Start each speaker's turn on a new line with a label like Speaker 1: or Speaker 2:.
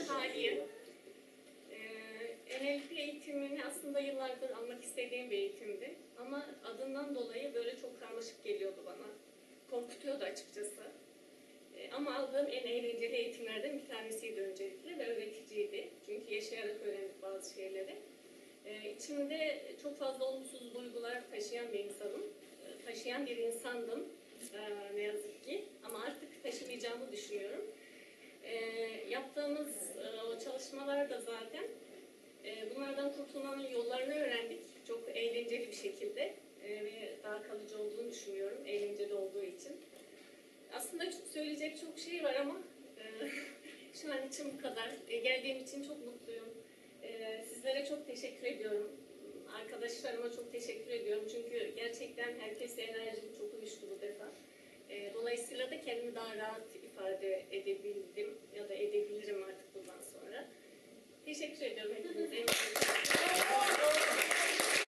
Speaker 1: Taliye. NLP eğitimini aslında yıllardır almak istediğim bir eğitimdi. Ama adından dolayı böyle çok karmaşık geliyordu bana. Korkutuyordu açıkçası. Ama aldığım en eğlenceli eğitimlerden bir tanesiydi öncelikle ve öğreticiydi. Çünkü yaşayarak öğrendik bazı şeyleri. İçimde çok fazla olumsuz duygular taşıyan bir insanım. Taşıyan bir insandım ne yazık ki. Ama artık taşımayacağımı düşünüyorum. Yaptığımız o çalışmalarda zaten bunlardan kurtulmanın yollarını öğrendik. Çok eğlenceli bir şekilde ve daha kalıcı olduğunu düşünüyorum. Eğlenceli olduğu için. Aslında söyleyecek çok şey var ama şu an için bu kadar. Geldiğim için çok mutluyum. Sizlere çok teşekkür ediyorum. Arkadaşlarıma çok teşekkür ediyorum. Çünkü gerçekten herkesle enerjim çok uyuştu bu defa. Dolayısıyla da kendimi daha rahat ifade edebildim ya da edebilirim artık bundan sonra. Teşekkür ediyorum hepinize.